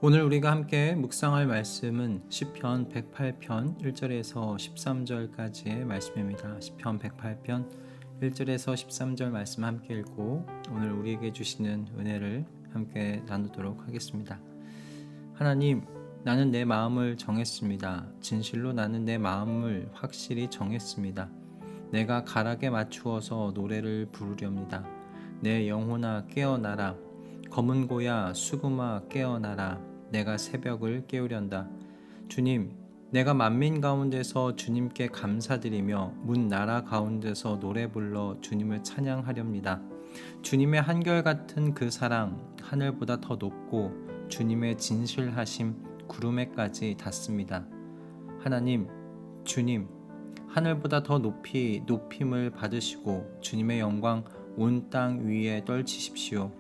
오늘 우리가 함께 묵상할 말씀은 시편 108편 1절에서 13절까지의 말씀입니다. 시편 108편 1절에서 13절 말씀 함께 읽고 오늘 우리에게 주시는 은혜를 함께 나누도록 하겠습니다. 하나님, 나는 내 마음을 정했습니다. 진실로 나는 내 마음을 확실히 정했습니다. 내가 가락에 맞추어서 노래를 부르렵니다. 내 영혼아 깨어나라. 검은 고야 수금아 깨어나라. 내가 새벽을 깨우련다. 주님, 내가 만민 가운데서 주님께 감사드리며 문 나라 가운데서 노래 불러 주님을 찬양하렵니다. 주님의 한결같은 그 사랑 하늘보다 더 높고 주님의 진실하심 구름에까지 닿습니다. 하나님, 주님, 하늘보다 더 높이 높임을 받으시고 주님의 영광 온 땅 위에 떨치십시오.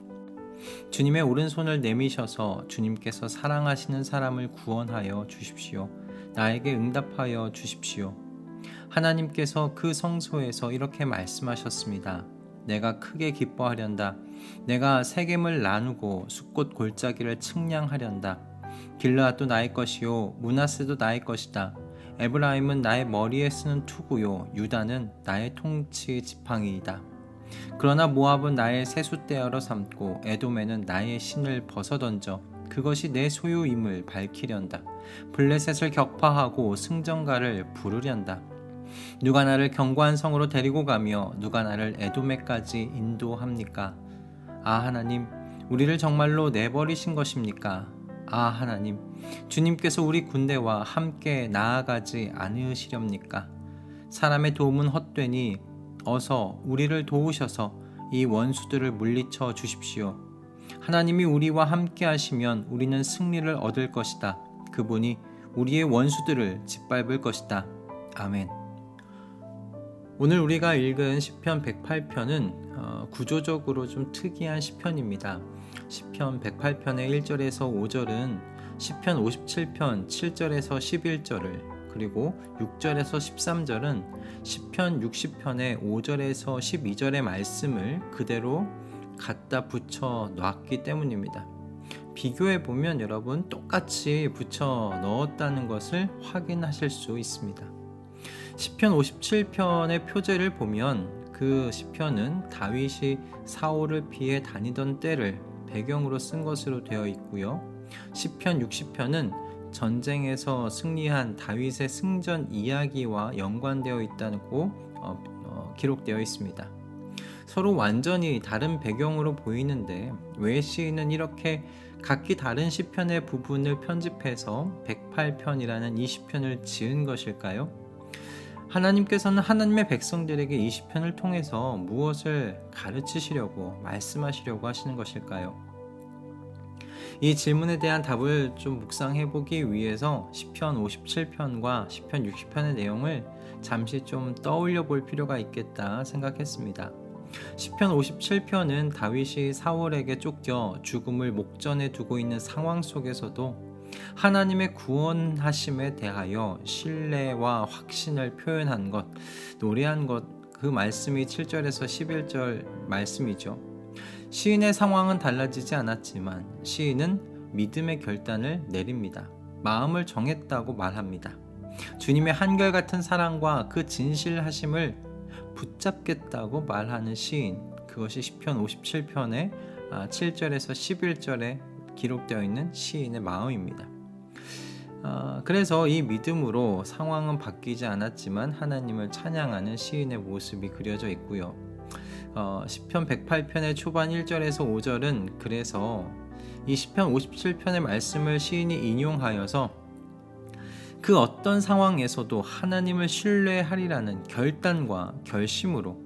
주님의 오른손을 내미셔서 주님께서 사랑하시는 사람을 구원하여 주십시오. 나에게 응답하여 주십시오. 하나님께서 그 성소에서 이렇게 말씀하셨습니다. 내가 크게 기뻐하련다. 내가 세겜을 나누고 숫꽃 골짜기를 측량하련다. 길르앗도 나의 것이요 므낫세도 나의 것이다. 에브라임은 나의 머리에 쓰는 투구요 유다는 나의 통치 지팡이이다. 그러나 모압은 나의 세숫대야로 삼고 에돔에는 나의 신을 벗어던져 그것이 내 소유임을 밝히련다. 블레셋을 격파하고 승전가를 부르련다. 누가 나를 견고한 성으로 데리고 가며 누가 나를 에돔에까지 인도합니까? 아 하나님, 우리를 정말로 내버리신 것입니까? 아 하나님, 주님께서 우리 군대와 함께 나아가지 않으시렵니까? 사람의 도움은 헛되니 어서 우리를 도우셔서 이 원수들을 물리쳐 주십시오. 하나님이 우리와 함께 하시면 우리는 승리를 얻을 것이다. 그분이 우리의 원수들을 짓밟을 것이다. 아멘. 오늘 우리가 읽은 시편 108편은 구조적으로 좀 특이한 시편입니다. 시편 108편의 1절에서 5절은 시편 57편 7절에서 11절을 그리고 6절에서 13절은 시편 60편의 5절에서 12절의 말씀을 그대로 갖다 붙여 놨기 때문입니다. 비교해 보면 여러분 똑같이 붙여 넣었다는 것을 확인하실 수 있습니다. 시편 57편의 표제를 보면 그 시편은 다윗이 사울을 피해 다니던 때를 배경으로 쓴 것으로 되어 있고요. 시편 60편은 전쟁에서 승리한 다윗의 승전 이야기와 연관되어 있다고 기록되어 있습니다. 서로 완전히 다른 배경으로 보이는데 왜 시인은 이렇게 각기 다른 시편의 부분을 편집해서 108편이라는 이 시편을 지은 것일까요? 하나님께서는 하나님의 백성들에게 이 시편을 통해서 무엇을 가르치시려고 말씀하시려고 하시는 것일까요? 이 질문에 대한 답을 좀 묵상해보기 위해서 시편 57편과 시편 60편의 내용을 잠시 좀 떠올려 볼 필요가 있겠다 생각했습니다. 시편 57편은 다윗이 사울에게 쫓겨 죽음을 목전에 두고 있는 상황 속에서도 하나님의 구원하심에 대하여 신뢰와 확신을 표현한 것, 노래한 것, 그 말씀이 7절에서 11절 말씀이죠. 시인의 상황은 달라지지 않았지만 시인은 믿음의 결단을 내립니다. 마음을 정했다고 말합니다. 주님의 한결같은 사랑과 그 진실하심을 붙잡겠다고 말하는 시인, 그것이 시편 57편의 7절에서 11절에 기록되어 있는 시인의 마음입니다. 그래서 이 믿음으로 상황은 바뀌지 않았지만 하나님을 찬양하는 시인의 모습이 그려져 있고요. 시편 108편의 초반 1절에서 5절은 그래서 이 시편 57편의 말씀을 시인이 인용하여서 그 어떤 상황에서도 하나님을 신뢰하리라는 결단과 결심으로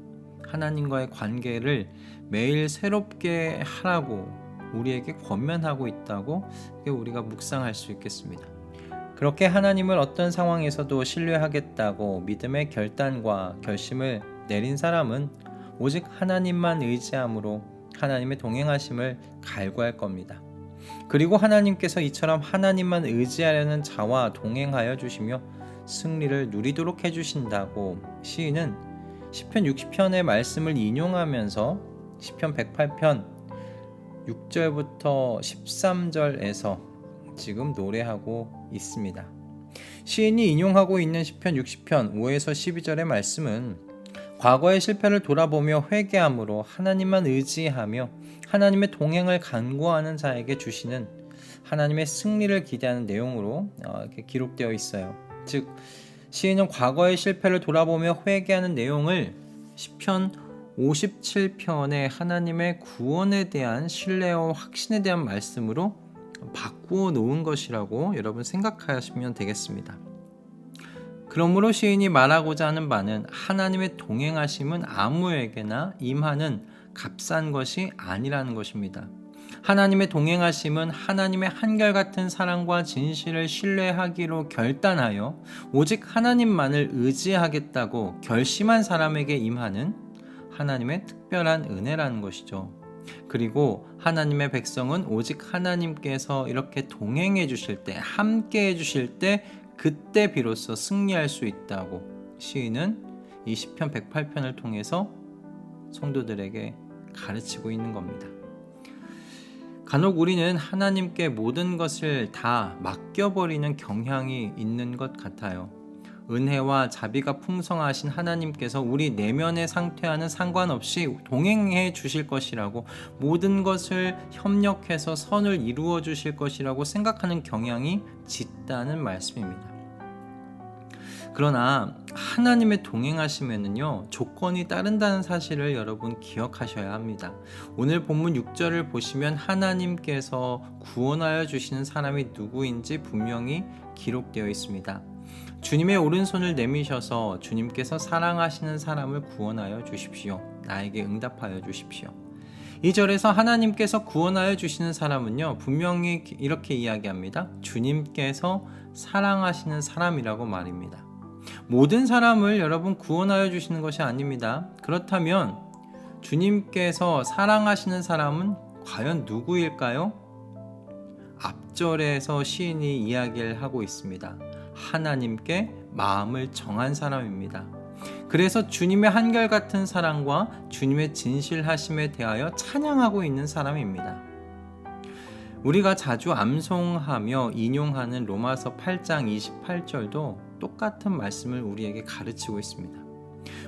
하나님과의 관계를 매일 새롭게 하라고 우리에게 권면하고 있다고 우리가 묵상할 수 있겠습니다. 그렇게 하나님을 어떤 상황에서도 신뢰하겠다고 믿음의 결단과 결심을 내린 사람은 오직 하나님만 의지함으로 하나님의 동행하심을 갈구할 겁니다. 그리고 하나님께서 이처럼 하나님만 의지하려는 자와 동행하여 주시며 승리를 누리도록 해주신다고 시인은 시편 60편의 말씀을 인용하면서 시편 108편 6절부터 13절에서 지금 노래하고 있습니다. 시인이 인용하고 있는 시편 60편 5에서 12절의 말씀은 과거의 실패를 돌아보며 회개함으로 하나님만 의지하며 하나님의 동행을 간구하는 자에게 주시는 하나님의 승리를 기대하는 내용으로 이렇게 기록되어 있어요. 즉 시인은 과거의 실패를 돌아보며 회개하는 내용을 시편 57편의 하나님의 구원에 대한 신뢰와 확신에 대한 말씀으로 바꾸어 놓은 것이라고 여러분 생각하시면 되겠습니다. 그러므로 시인이 말하고자 하는 바는 하나님의 동행하심은 아무에게나 임하는 값싼 것이 아니라는 것입니다. 하나님의 동행하심은 하나님의 한결같은 사랑과 진실을 신뢰하기로 결단하여 오직 하나님만을 의지하겠다고 결심한 사람에게 임하는 하나님의 특별한 은혜라는 것이죠. 그리고 하나님의 백성은 오직 하나님께서 이렇게 동행해 주실 때, 함께 해 주실 때 그때 비로소 승리할 수 있다고 시인은 이 시편 108편을 통해서 성도들에게 가르치고 있는 겁니다. 간혹 우리는 하나님께 모든 것을 다 맡겨버리는 경향이 있는 것 같아요. 은혜와 자비가 풍성하신 하나님께서 우리 내면의 상태와는 상관없이 동행해 주실 것이라고, 모든 것을 협력해서 선을 이루어 주실 것이라고 생각하는 경향이 짙다는 말씀입니다. 그러나 하나님의 동행하심에는요, 조건이 따른다는 사실을 여러분 기억하셔야 합니다. 오늘 본문 6절을 보시면 하나님께서 구원하여 주시는 사람이 누구인지 분명히 기록되어 있습니다. 주님의 오른손을 내미셔서 주님께서 사랑하시는 사람을 구원하여 주십시오. 나에게 응답하여 주십시오. 이 절에서 하나님께서 구원하여 주시는 사람은요, 분명히 이렇게 이야기합니다. 주님께서 사랑하시는 사람이라고 말입니다. 모든 사람을 여러분 구원하여 주시는 것이 아닙니다. 그렇다면 주님께서 사랑하시는 사람은 과연 누구일까요? 앞절에서 시인이 이야기를 하고 있습니다. 하나님께 마음을 정한 사람입니다. 그래서 주님의 한결같은 사랑과 주님의 진실하심에 대하여 찬양하고 있는 사람입니다. 우리가 자주 암송하며 인용하는 로마서 8장 28절도 똑같은 말씀을 우리에게 가르치고 있습니다.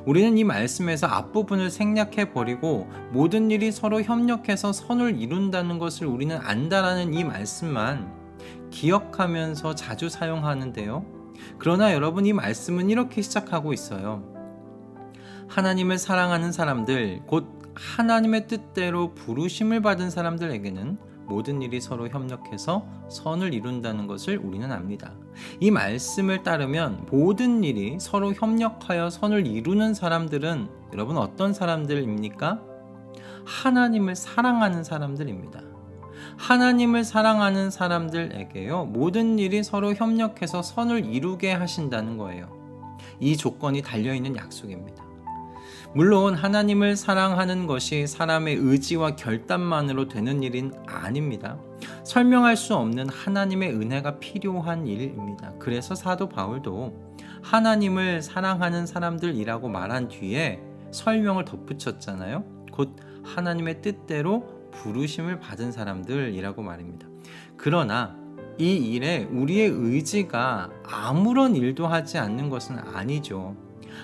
우리는 이 말씀에서 앞부분을 생략해버리고 모든 일이 서로 협력해서 선을 이룬다는 것을 우리는 안다라는 이 말씀만 기억하면서 자주 사용하는데요. 그러나 여러분, 이 말씀은 이렇게 시작하고 있어요. 하나님을 사랑하는 사람들, 곧 하나님의 뜻대로 부르심을 받은 사람들에게는 모든 일이 서로 협력해서 선을 이룬다는 것을 우리는 압니다. 이 말씀을 따르면 모든 일이 서로 협력하여 선을 이루는 사람들은 여러분 어떤 사람들입니까? 하나님을 사랑하는 사람들입니다. 하나님을 사랑하는 사람들에게요, 모든 일이 서로 협력해서 선을 이루게 하신다는 거예요. 이 조건이 달려있는 약속입니다. 물론 하나님을 사랑하는 것이 사람의 의지와 결단만으로 되는 일은 아닙니다. 설명할 수 없는 하나님의 은혜가 필요한 일입니다. 그래서 사도 바울도 하나님을 사랑하는 사람들이라고 말한 뒤에 설명을 덧붙였잖아요. 곧 하나님의 뜻대로 부르심을 받은 사람들이라고 말입니다. 그러나 이 일에 우리의 의지가 아무런 일도 하지 않는 것은 아니죠.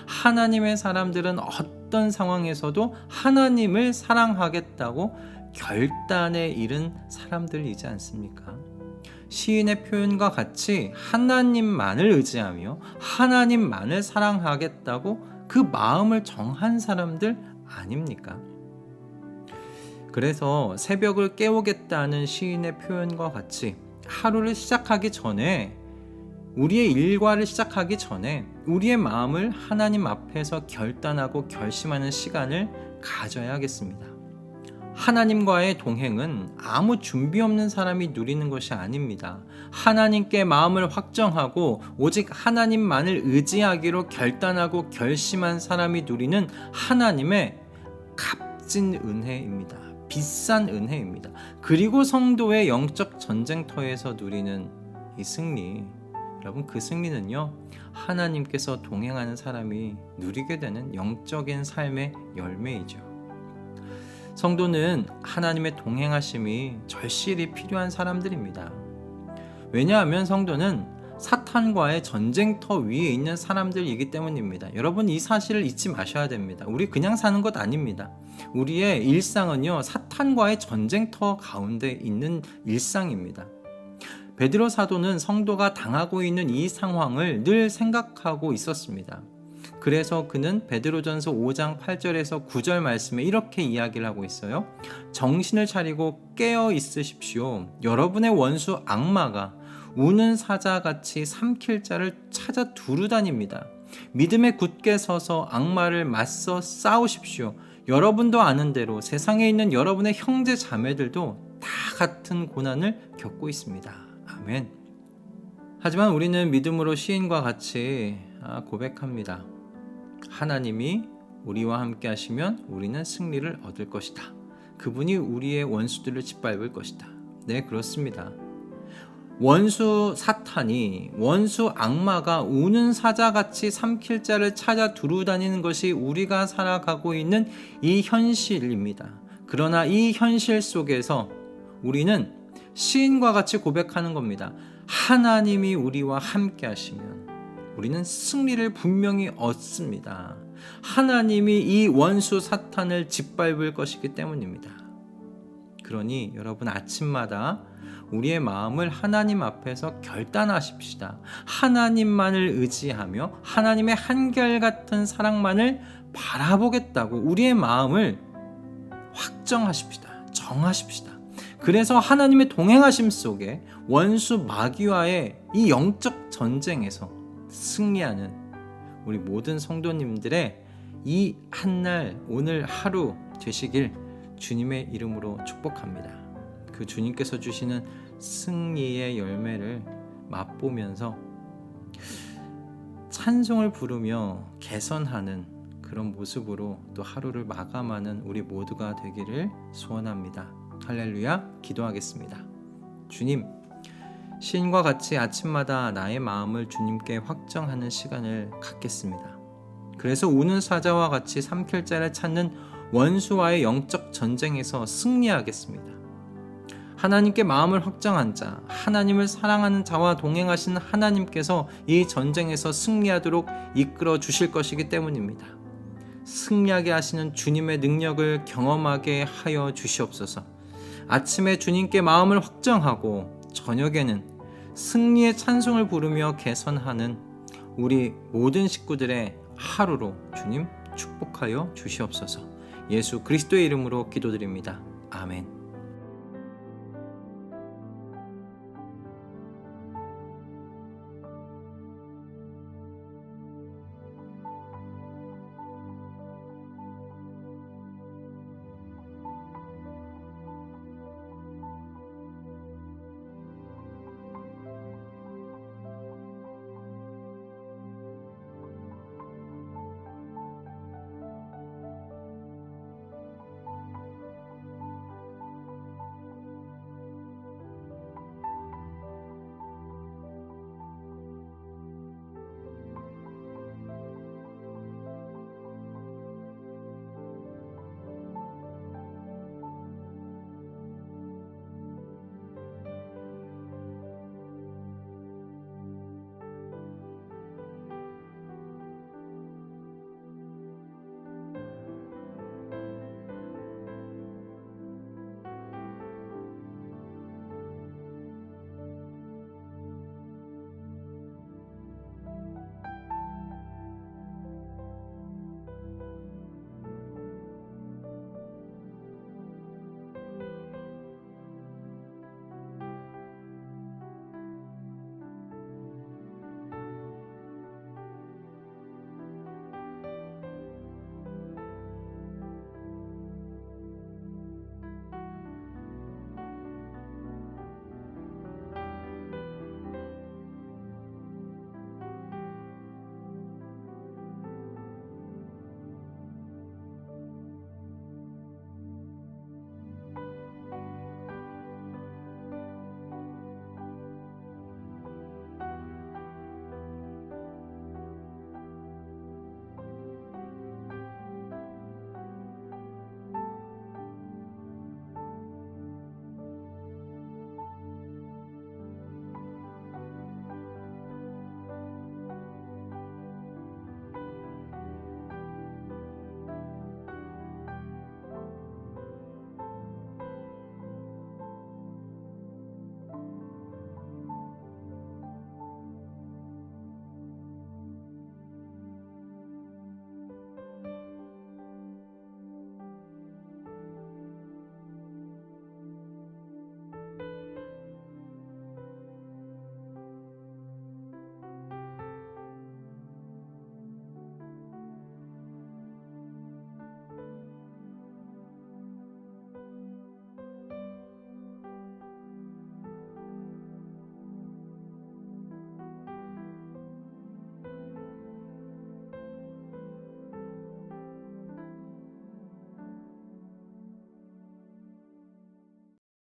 하나님의 사람들은 어떤 상황에서도 하나님을 사랑하겠다고 결단에 이른 사람들이지 않습니까? 시인의 표현과 같이 하나님만을 의지하며 하나님만을 사랑하겠다고 그 마음을 정한 사람들 아닙니까? 그래서 새벽을 깨우겠다는 시인의 표현과 같이 하루를 시작하기 전에, 우리의 일과를 시작하기 전에 우리의 마음을 하나님 앞에서 결단하고 결심하는 시간을 가져야겠습니다. 하나님과의 동행은 아무 준비 없는 사람이 누리는 것이 아닙니다. 하나님께 마음을 확정하고 오직 하나님만을 의지하기로 결단하고 결심한 사람이 누리는 하나님의 값진 은혜입니다. 비싼 은혜입니다. 그리고 성도의 영적 전쟁터에서 누리는 이 승리, 여러분 그 승리는요, 하나님께서 동행하는 사람이 누리게 되는 영적인 삶의 열매이죠. 성도는 하나님의 동행하심이 절실히 필요한 사람들입니다. 왜냐하면 성도는 사탄과의 전쟁터 위에 있는 사람들이기 때문입니다. 여러분, 이 사실을 잊지 마셔야 됩니다. 우리 그냥 사는 것 아닙니다. 우리의 일상은요, 사탄과의 전쟁터 가운데 있는 일상입니다. 베드로 사도는 성도가 당하고 있는 이 상황을 늘 생각하고 있었습니다. 그래서 그는 베드로전서 5장 8절에서 9절 말씀에 이렇게 이야기를 하고 있어요. 정신을 차리고 깨어 있으십시오. 여러분의 원수 악마가 우는 사자같이 삼킬 자를 찾아 두루다닙니다. 믿음에 굳게 서서 악마를 맞서 싸우십시오. 여러분도 아는 대로 세상에 있는 여러분의 형제 자매들도 다 같은 고난을 겪고 있습니다. 아멘. 하지만 우리는 믿음으로 시인과 같이 고백합니다. 하나님이 우리와 함께 하시면 우리는 승리를 얻을 것이다. 그분이 우리의 원수들을 짓밟을 것이다. 네, 그렇습니다. 원수 사탄이, 원수 악마가 우는 사자같이 삼킬 자를 찾아 두루다니는 것이 우리가 살아가고 있는 이 현실입니다. 그러나 이 현실 속에서 우리는 시인과 같이 고백하는 겁니다. 하나님이 우리와 함께 하시면 우리는 승리를 분명히 얻습니다. 하나님이 이 원수 사탄을 짓밟을 것이기 때문입니다. 그러니 여러분, 아침마다 우리의 마음을 하나님 앞에서 결단하십시다. 하나님만을 의지하며 하나님의 한결같은 사랑만을 바라보겠다고 우리의 마음을 확정하십시다. 정하십시다. 그래서 하나님의 동행하심 속에 원수 마귀와의 이 영적 전쟁에서 승리하는 우리 모든 성도님들의 이 한날, 오늘 하루 되시길 주님의 이름으로 축복합니다. 그 주님께서 주시는 승리의 열매를 맛보면서 찬송을 부르며 개선하는 그런 모습으로 또 하루를 마감하는 우리 모두가 되기를 소원합니다. 할렐루야. 기도하겠습니다. 주님, 시인과 같이 아침마다 나의 마음을 주님께 확정하는 시간을 갖겠습니다. 그래서 우는 사자와 같이 삼킬 자를 찾는 원수와의 영적 전쟁에서 승리하겠습니다. 하나님께 마음을 확정한 자, 하나님을 사랑하는 자와 동행하신 하나님께서 이 전쟁에서 승리하도록 이끌어 주실 것이기 때문입니다. 승리하게 하시는 주님의 능력을 경험하게 하여 주시옵소서. 아침에 주님께 마음을 확정하고 저녁에는 승리의 찬송을 부르며 개선하는 우리 모든 식구들의 하루로 주님 축복하여 주시옵소서. 예수 그리스도의 이름으로 기도드립니다. 아멘.